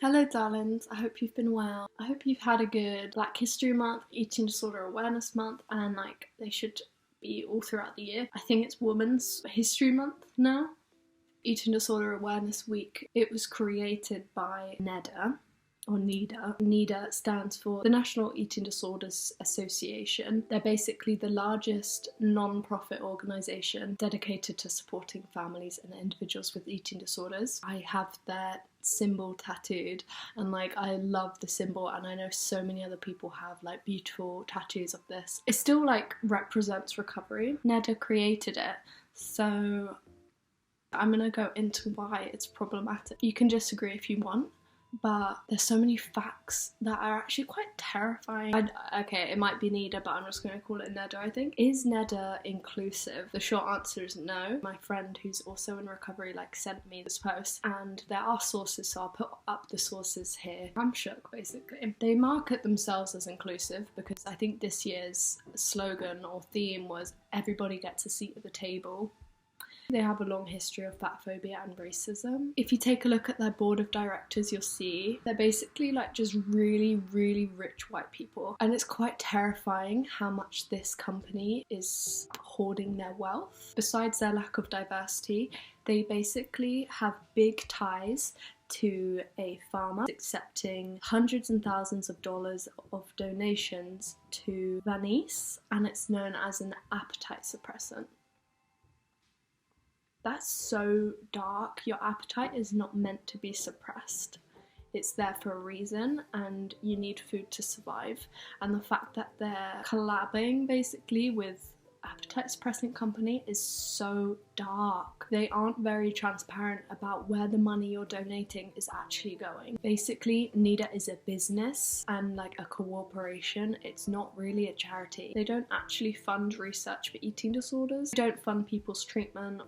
Hello darlings, I hope you've been well. I hope you've had a good Black History Month, Eating Disorder Awareness Month, and they should be all throughout the year. I think it's Women's History Month now. Eating Disorder Awareness Week. It was created by NEDA, or NEDA. NEDA stands for the National Eating Disorders Association. They're basically the largest non-profit organisation dedicated to supporting families and individuals with eating disorders. I have their symbol tattooed, and I love the symbol, and I know so many other people have beautiful tattoos of this. It still represents recovery. NEDA created it, so I'm gonna go into why it's problematic. You can disagree if you want, but there's so many facts that are actually quite terrifying. Okay, it might be NEDA, but I'm just going to call it NEDA, I think. Is NEDA inclusive? The short answer is no. My friend who's also in recovery sent me this post, and there are sources, so I'll put up the sources here. I'm shook, basically. They market themselves as inclusive because I think this year's slogan or theme was everybody gets a seat at the table. They have a long history of fatphobia and racism. If you take a look at their board of directors, you'll see they're basically just really, really rich white people. And it's quite terrifying how much this company is hoarding their wealth. Besides their lack of diversity, they basically have big ties to a farmer, accepting hundreds and thousands of dollars of donations to Vanice, and it's known as an appetite suppressant. That's so dark. Your appetite is not meant to be suppressed. It's there for a reason, and you need food to survive. And the fact that they're collabing basically with appetite suppressant company is so dark. They aren't very transparent about where the money you're donating is actually going. Basically, NEDA is a business and a corporation. It's not really a charity. They don't actually fund research for eating disorders. They don't fund people's treatment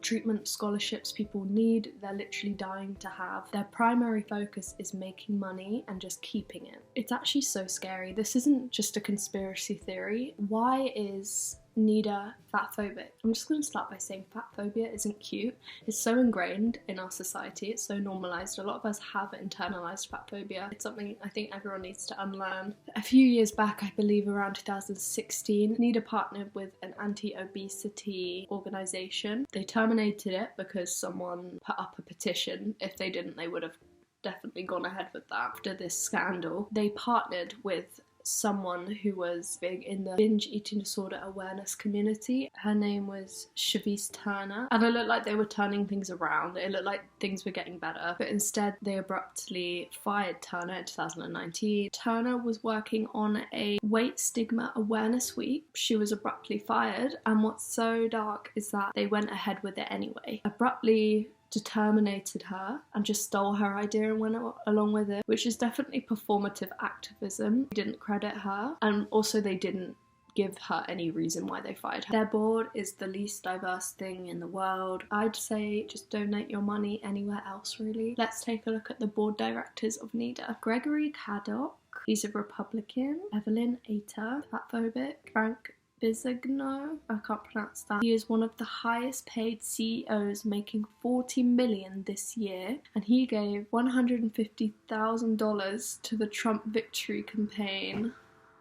scholarships people need. They're literally dying to have. Their primary focus is making money and just keeping it. It's actually so scary. This isn't just a conspiracy theory. Why is NEDA fatphobic? I'm just going to start by saying fatphobia isn't cute. It's so ingrained in our society. It's so normalised. A lot of us have internalised fatphobia. It's something I think everyone needs to unlearn. A few years back, I believe around 2016, NEDA partnered with an anti-obesity organisation. They terminated it because someone put up a petition. If they didn't, they would have definitely gone ahead with that. After this scandal, they partnered with someone who was big in the binge eating disorder awareness community. Her name was Shavis Turner, and it looked like they were turning things around. It looked like things were getting better, but instead they abruptly fired Turner in 2019. Turner was working on a weight stigma awareness week. She was abruptly fired, and what's so dark is that they went ahead with it anyway. Abruptly terminated her and just stole her idea and went along with it, which is definitely performative activism. They didn't credit her, and also they didn't give her any reason why they fired her. Their board is the least diverse thing in the world. I'd say just donate your money anywhere else, really. Let's take a look at the board directors of NEDA. Gregory Caddock, he's a Republican. Evelyn Ater, fatphobic. Frank Bizagno, I can't pronounce that. He is one of the highest paid CEOs, making $40 million this year, and he gave $150,000 to the Trump victory campaign.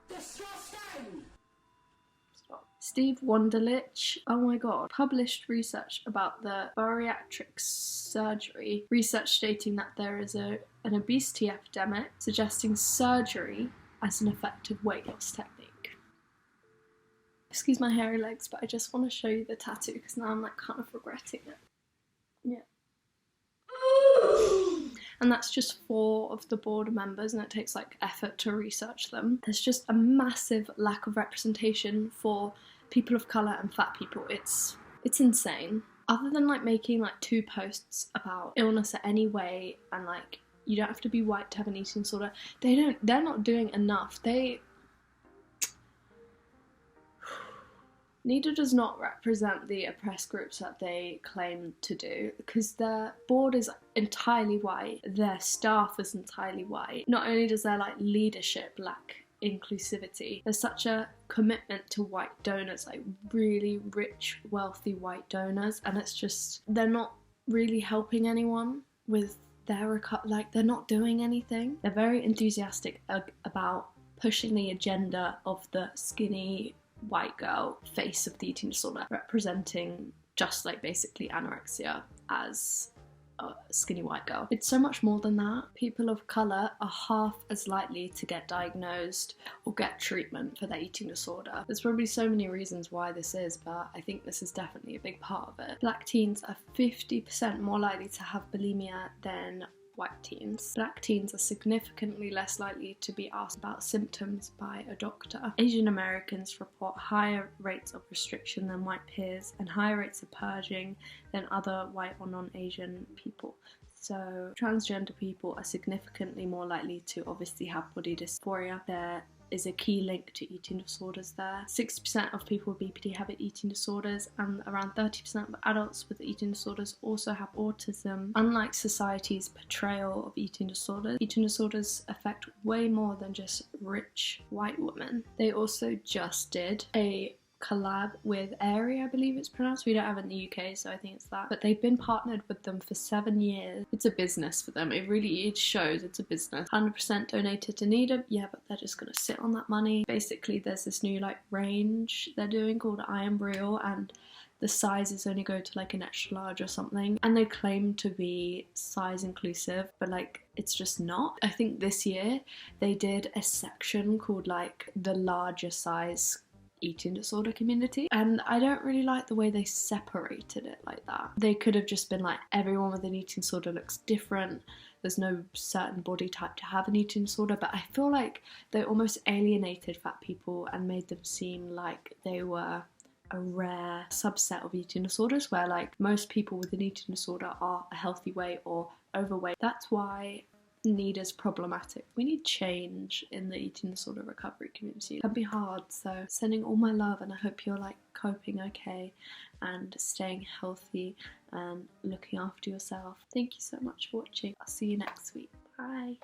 Disgusting! Stop. Steve Wunderlich, oh my god, published research about the bariatric surgery, research stating that there is an obesity epidemic, suggesting surgery as an effective weight loss technique. Excuse my hairy legs, but I just want to show you the tattoo because now I'm kind of regretting it. Yeah. And that's just 4 of the board members, and it takes effort to research them. There's just a massive lack of representation for people of colour and fat people. It's insane. Other than making 2 posts about illness in any way, and you don't have to be white to have an eating disorder, they're not doing enough. NEDA does not represent the oppressed groups that they claim to do, because their board is entirely white, their staff is entirely white. Not only does their leadership lack inclusivity, there's such a commitment to white donors, really rich, wealthy white donors, and it's just, they're not really helping anyone with they're not doing anything. They're very enthusiastic about pushing the agenda of the skinny white girl face of the eating disorder, representing just like basically anorexia as a skinny white girl. It's so much more than that. People of colour are half as likely to get diagnosed or get treatment for their eating disorder. There's probably so many reasons why this is, but I think this is definitely a big part of it. Black teens are 50% more likely to have bulimia than white teens. Black teens are significantly less likely to be asked about symptoms by a doctor. Asian Americans report higher rates of restriction than white peers and higher rates of purging than other white or non-Asian people. So transgender people are significantly more likely to obviously have body dysphoria. There is a key link to eating disorders there. 60% of people with BPD have eating disorders, and around 30% of adults with eating disorders also have autism. Unlike society's portrayal of eating disorders affect way more than just rich white women. They also just did a collab with Airy, I believe it's pronounced. We don't have it in the UK, so I think it's that. But they've been partnered with them for 7 years. It's a business for them. It shows it's a business. 100% donated to NEDA. Yeah, but they're just gonna sit on that money. Basically, there's this new like range they're doing called I Am Real, and the sizes only go to like an extra large or something. And they claim to be size inclusive, but like it's just not. I think this year they did a section called like the larger size eating disorder community, and I don't really like the way they separated it like that. They could have just been like, everyone with an eating disorder looks different, there's no certain body type to have an eating disorder, but I feel like they almost alienated fat people and made them seem like they were a rare subset of eating disorders, where like most people with an eating disorder are a healthy weight or overweight. That's why NEDA's problematic. We need change in the eating disorder recovery community. It can be hard, so sending all my love, and I hope you're like coping okay and staying healthy and looking after yourself. Thank you so much for watching. I'll see you next week. Bye.